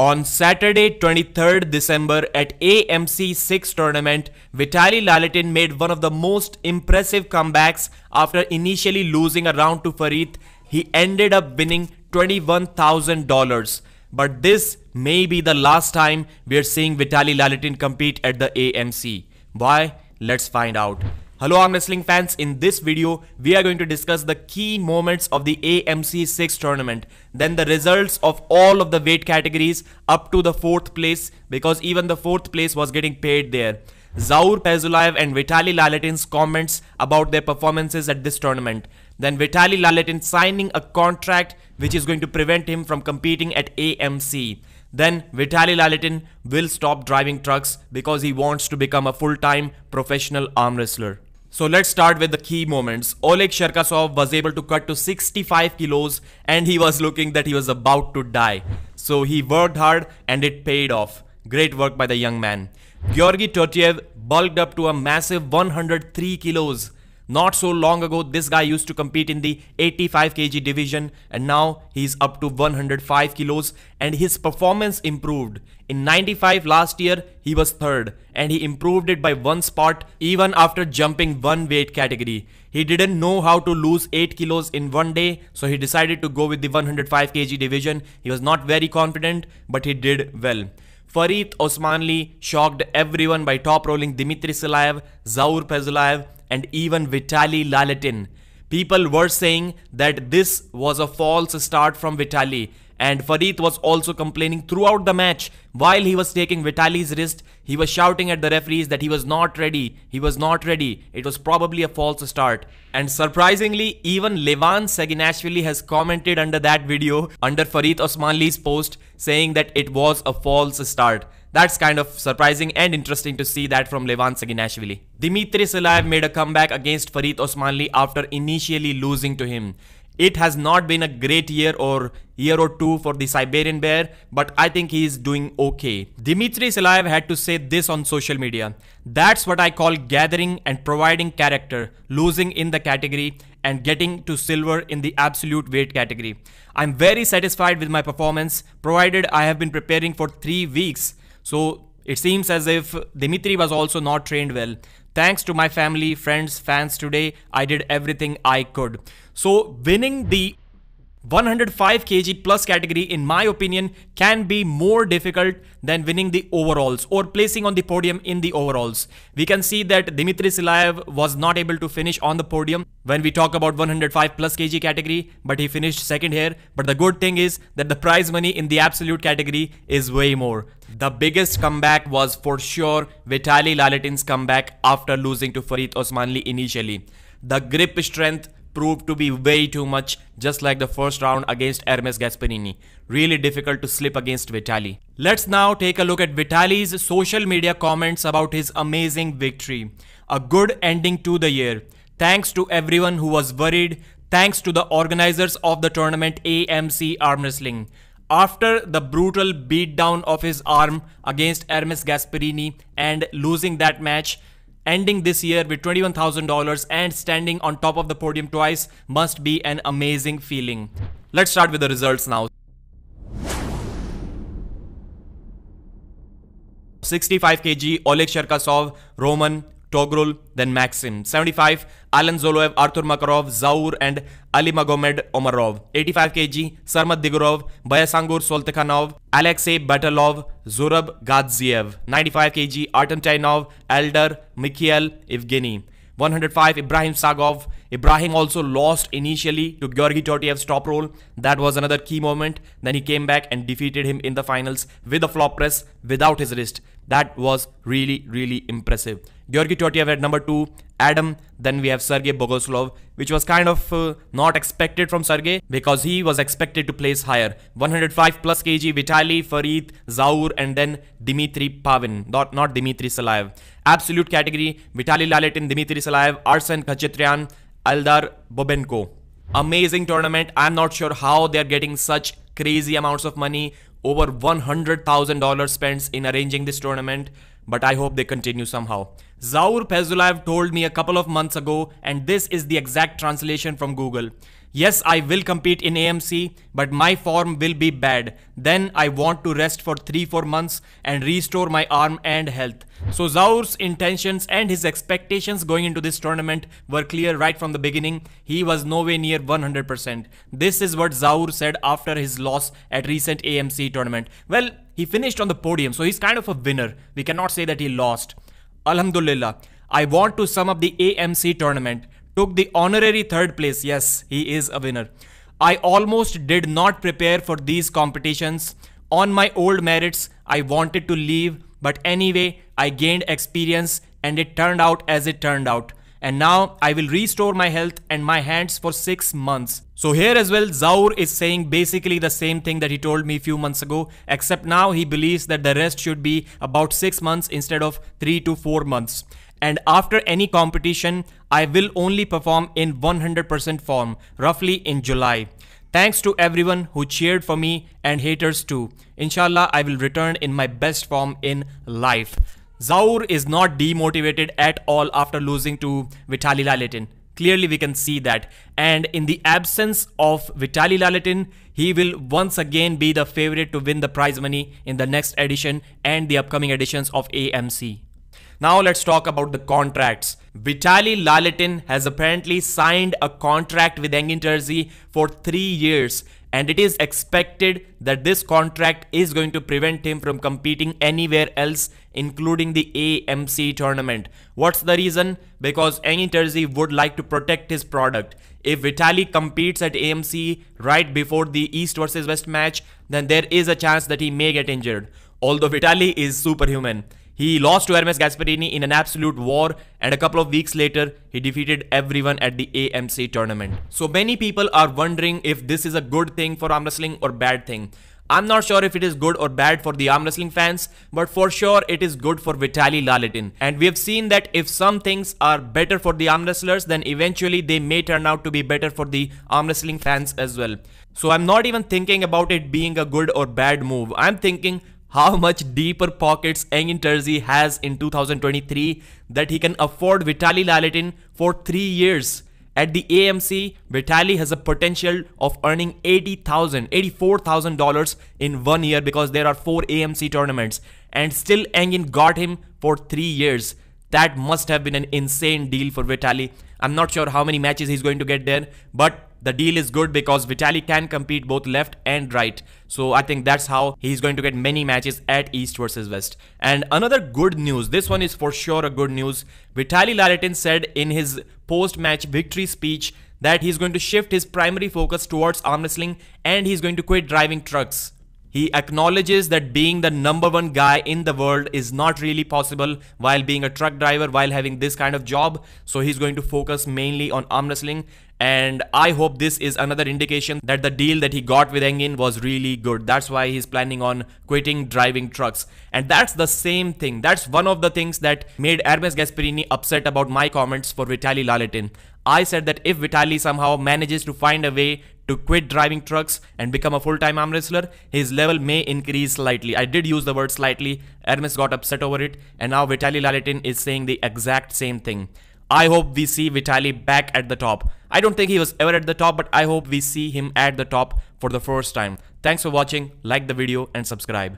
On Saturday 23rd December at AMC 6 tournament, Vitaly Laletin made one of the most impressive comebacks after initially losing a round to FERIT. He ended up winning $21,000. But this may be the last time we are seeing Vitaly Laletin compete at the AMC. Why? Let's find out. Hello arm wrestling fans, in this video we are going to discuss the key moments of the AMC 6 tournament, then the results of all of the weight categories up to the 4th place, because even the 4th place was getting paid there. Zaur Paizulaev and Vitaly Laletin's comments about their performances at this tournament. Then Vitaly Laletin signing a contract which is going to prevent him from competing at AMC. Then Vitaly Laletin will stop driving trucks because he wants to become a full-time professional arm wrestler. So let's start with the key moments. Oleg Cherkasov was able to cut to 65 kilos and he was looking that he was about to die. So he worked hard and it paid off. Great work by the young man. Georgy Totiev bulked up to a massive 103 kilos. Not so long ago, this guy used to compete in the 85 kg division and now he's up to 105 kilos and his performance improved. In 95 last year, he was 3rd and he improved it by 1 spot even after jumping 1 weight category. He didn't know how to lose 8 kilos in 1 day, so he decided to go with the 105 kg division. He was not very confident, but he did well. FERIT OSMANLI shocked everyone by top rolling Dmitry Silaev, Zaur Paizulaev and even Vitaly Laletin. People were saying that this was a false start from Vitaly, and FERIT was also complaining throughout the match. While he was taking Vitaly's wrist, he was shouting at the referees that he was not ready. He was not ready. It was probably a false start. And surprisingly, even Levan Saginashvili has commented under that video, under FERIT OSMANLI's post, saying that it was a false start. That's kind of surprising and interesting to see that from Levan Saginashvili. Dmitry Silaev made a comeback against FERIT OSMANLI after initially losing to him. It has not been a great year or two for the Siberian Bear, but I think he is doing okay. Dmitry Silaev had to say this on social media. That's what I call gathering and providing character, losing in the category and getting to silver in the absolute weight category. I'm very satisfied with my performance, provided I have been preparing for 3 weeks. So it seems as if Dmitry was also not trained well. Thanks to my family, friends, fans today, I did everything I could. So winning the 105 kg plus category, in my opinion, can be more difficult than winning the overalls or placing on the podium in the overalls. We can see that Dmitry Silaev was not able to finish on the podium when we talk about 105 plus kg category, but he finished 2nd here. But the good thing is that the prize money in the absolute category is way more. The biggest comeback was for sure Vitaly Laletin's comeback after losing to FERIT OSMANLI initially. The grip strength proved to be way too much, just like the first round against Hermes Gasparini. Really difficult to slip against Vitaly. Let's now take a look at Vitaly's social media comments about his amazing victory. A good ending to the year. Thanks to everyone who was worried. Thanks to the organizers of the tournament AMC Arm Wrestling. After the brutal beatdown of his arm against Hermes Gasparini and losing that match, ending this year with $21,000 and standing on top of the podium twice must be an amazing feeling. Let's start with the results now. 65 kg Oleg Cherkasov, Roman, Togrul, then Maxim. 75 Alan Zoloev, Artur Makarov, Zaur and Ali Magomed Omarov. 85 kg Sarmat Digorov, Bayasangur Soltekhanov, Alexei Batalov, Zurab Gadziev. 95 kg Artem Tainov, Eldar Mikhail Evgeny. 105 Ibrahim Sagov. Ibrahim also lost initially to Georgy Totiev's top roll. That was another key moment. Then he came back and defeated him in the finals with a flop press without his wrist. That was really impressive. Georgy Totiev at number 2, Adam. Then we have Sergey Bogoslov, which was kind of not expected from Sergey because he was expected to place higher. 105 plus kg Vitaly, FERIT, Zaur and then Dmitry Pavin, not Dmitry Silaev. Absolute category, Vitaly Laletin, Dmitry Silaev, Arsen Khachetryan, Eldar Bobenko. Amazing tournament. I'm not sure how they're getting such crazy amounts of money. Over $100,000 spent in arranging this tournament, but I hope they continue somehow. Zaur Paizulaev told me a couple of months ago, and this is the exact translation from Google. Yes, I will compete in AMC, but my form will be bad. Then I want to rest for 3-4 months and restore my arm and health. So Zaur's intentions and his expectations going into this tournament were clear right from the beginning. He was nowhere near 100%. This is what Zaur said after his loss at recent AMC tournament. Well, he finished on the podium, so he's kind of a winner. We cannot say that he lost. Alhamdulillah. I want to sum up the AMC tournament. Took the honorary 3rd place. Yes, he is a winner. I almost did not prepare for these competitions. On my old merits, I wanted to leave, but anyway, I gained experience and it turned out as it turned out. And now I will restore my health and my hands for 6 months. So here as well, Zaur is saying basically the same thing that he told me a few months ago, except now he believes that the rest should be about 6 months instead of 3 to 4 months. And after any competition, I will only perform in 100% form, roughly in July. Thanks to everyone who cheered for me and haters too. Inshallah, I will return in my best form in life. Zaur is not demotivated at all after losing to Vitaly Laletin. Clearly we can see that. And in the absence of Vitaly Laletin, he will once again be the favorite to win the prize money in the next edition and the upcoming editions of AMC. Now let's talk about the contracts. Vitaly Laletin has apparently signed a contract with Engin Terzi for 3 years, and it is expected that this contract is going to prevent him from competing anywhere else, including the AMC tournament. What's the reason? Because Engin Terzi would like to protect his product. If Vitaly competes at AMC right before the East versus West match, then there is a chance that he may get injured. Although Vitaly is superhuman. He lost to Hermes Gasparini in an absolute war, and a couple of weeks later, he defeated everyone at the AMC tournament. So many people are wondering if this is a good thing for arm wrestling or bad thing. I'm not sure if it is good or bad for the arm wrestling fans, but for sure it is good for Vitaly Laletin. And we have seen that if some things are better for the arm wrestlers, then eventually they may turn out to be better for the arm wrestling fans as well. So I'm not even thinking about it being a good or bad move. I'm thinking how much deeper pockets Engin Terzi has in 2023 that he can afford Vitaly Laletin for 3 years. At the AMC, Vitaly has a potential of earning $84,000 in 1 year because there are 4 AMC tournaments, and still Engin got him for 3 years. That must have been an insane deal for Vitaly. I'm not sure how many matches he's going to get there, but the deal is good because Vitaly can compete both left and right. So I think that's how he's going to get many matches at East versus West. And another good news, this one is for sure a good news. Vitaly Laletin said in his post-match victory speech that he's going to shift his primary focus towards arm wrestling and he's going to quit driving trucks. He acknowledges that being the #1 guy in the world is not really possible while being a truck driver, while having this kind of job. So he's going to focus mainly on arm wrestling. And I hope this is another indication that the deal that he got with Engin was really good. That's why he's planning on quitting driving trucks. And that's the same thing. That's one of the things that made Hermes Gasparini upset about my comments for Vitaly Laletin. I said that if Vitaly somehow manages to find a way to quit driving trucks and become a full-time arm wrestler, his level may increase slightly. I did use the word slightly. Hermes got upset over it. And now Vitaly Laletin is saying the exact same thing. I hope we see Vitaly back at the top. I don't think he was ever at the top, but I hope we see him at the top for the first time. Thanks for watching. Like the video and subscribe.